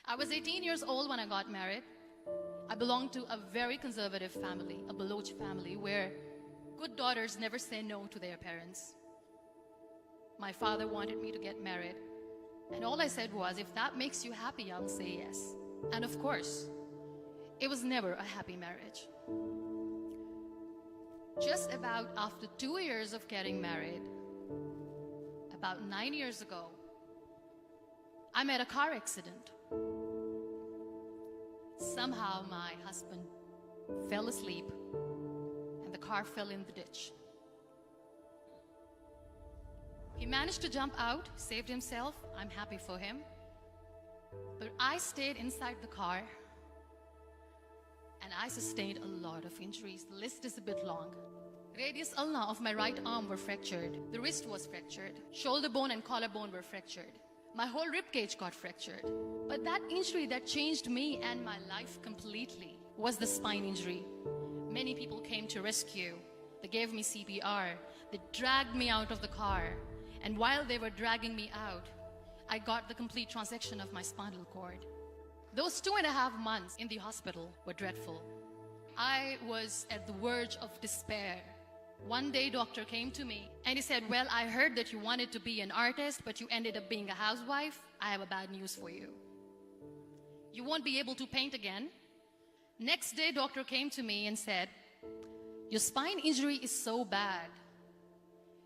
I was 18 years old when I got married. I belonged to a very conservative family, a Baloch family, where good daughters never say no to their parents. My father wanted me to get married, and all I said was, if that makes you happy, I'll say yes. And of course, it was never a happy marriage. Just about after 2 years of getting married, about 9 years ago, I met a car accident. Somehow my husband fell asleep and the car fell in the ditch. He managed to jump out, saved himself. I'm happy for him. But I stayed inside the car and I sustained a lot of injuries. The list is a bit long. Radius ulna of my right arm were fractured. The wrist was fractured. Shoulder bone and collarbone were fractured. My whole rib cage got fractured. But that injury that changed me and my life completely was the spine injury. Many people came to rescue. They gave me CPR. They dragged me out of the car. And while they were dragging me out, I got the complete transection of my spinal cord. Those 2.5 months in the hospital were dreadful. I was at the verge of despair. One day, doctor came to me and he said, well, I heard that you wanted to be an artist, but you ended up being a housewife. I have a bad news for you. You won't be able to paint again. Next day, doctor came to me and said, your spine injury is so bad,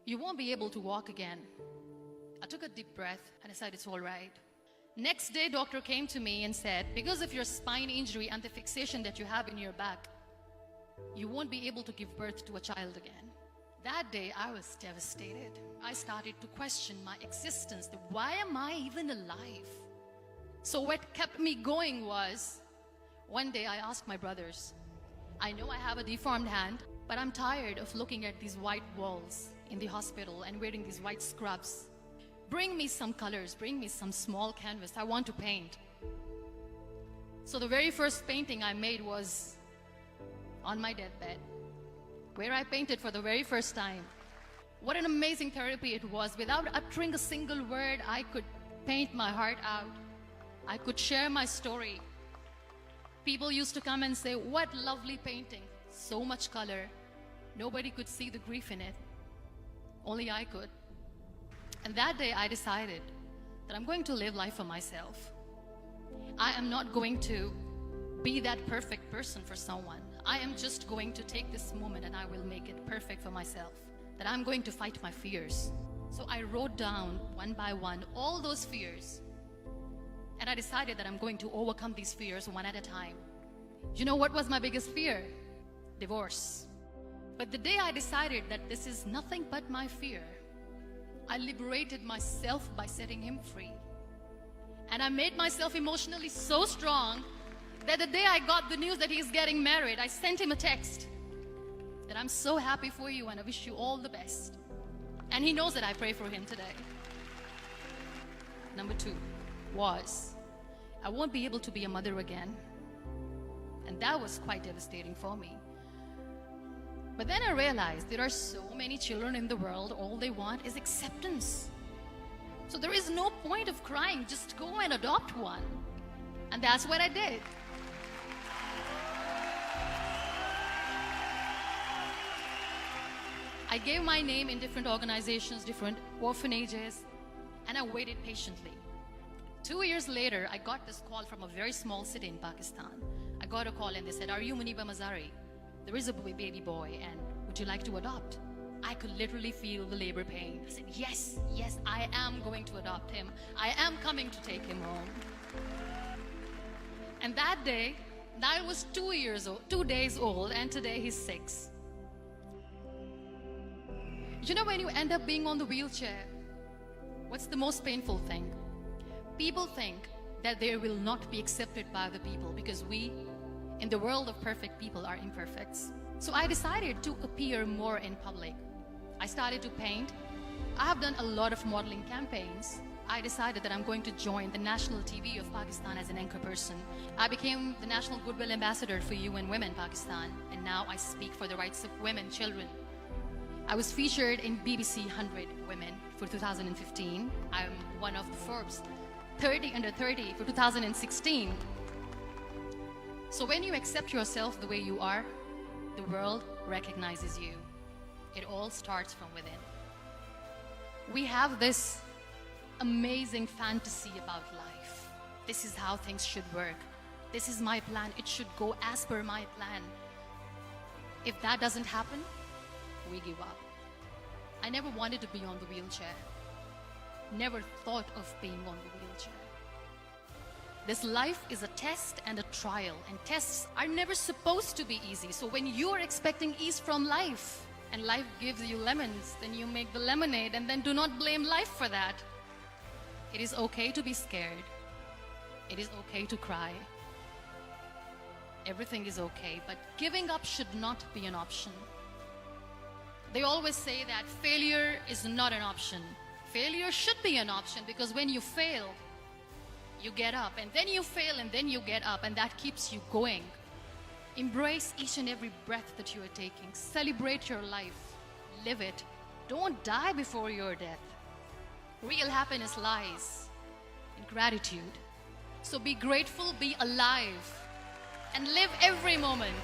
you won't be able to walk again. I took a deep breath and I said, it's all right. Next day, doctor came to me and said, because of your spine injury and the fixation that you have in your back, you won't be able to give birth to a child again. That day, I was devastated. I started to question my existence. Why am I even alive? So what kept me going was, one day I asked my brothers, I know I have a deformed hand, but I'm tired of looking at these white walls in the hospital and wearing these white scrubs. Bring me some colors, bring me some small canvas. I want to paint. So the very first painting I made was on my deathbed, where I painted for the very first time. What an amazing therapy it was. Without uttering a single word, I could paint my heart out. I could share my story. People used to come and say, what lovely painting, so much color. Nobody could see the grief in it. Only I could. And that day I decided that I'm going to live life for myself. I am not going to be that perfect person for someone. I am just going to take this moment and I will make it perfect for myself. That I'm going to fight my fears. So I wrote down one by one all those fears. And I decided that I'm going to overcome these fears one at a time. You know what was my biggest fear? Divorce. But the day I decided that this is nothing but my fear, I liberated myself by setting him free. And I made myself emotionally so strong that the day I got the news that he's getting married, I sent him a text that I'm so happy for you and I wish you all the best. And he knows that I pray for him today. Number 2 was, I won't be able to be a mother again. And that was quite devastating for me. But then I realized there are so many children in the world, all they want is acceptance. So there is no point of crying, just go and adopt one. And that's what I did. I gave my name in different organizations, different orphanages, and I waited patiently. 2 years later, I got this call from a very small city in Pakistan. I got a call and they said, are you Muniba Mazari? There is a baby boy and would you like to adopt? I could literally feel the labor pain. I said, yes, I am going to adopt him. I am coming to take him home. And that day, I was 2 days old, and today he's 6. You know, when you end up being on the wheelchair, what's the most painful thing? People think that they will not be accepted by the people because we, in the world of perfect people, are imperfects. So I decided to appear more in public. I started to paint. I have done a lot of modeling campaigns. I decided that I'm going to join the national TV of Pakistan as an anchor person. I became the National Goodwill Ambassador for UN Women Pakistan, and now I speak for the rights of women, children. I was featured in BBC 100 Women for 2015. I'm one of the Forbes 30 under 30 for 2016. So when you accept yourself the way you are, the world recognizes you. It all starts from within. We have this amazing fantasy about life. This is how things should work. This is my plan. It should go as per my plan. If that doesn't happen, we give up. I never wanted to be on the wheelchair. Never thought of being on the wheelchair. This life is a test and a trial, and tests are never supposed to be easy. So when you are expecting ease from life, and life gives you lemons, then you make the lemonade, and then do not blame life for that. It is okay to be scared. It is okay to cry. Everything is okay, but giving up should not be an option. They always say that failure is not an option. Failure should be an option, because when you fail, you get up, and then you fail, and then you get up, and that keeps you going. Embrace each and every breath that you are taking. Celebrate your life. Live it. Don't die before your death. Real happiness lies in gratitude. So be grateful, be alive, and live every moment.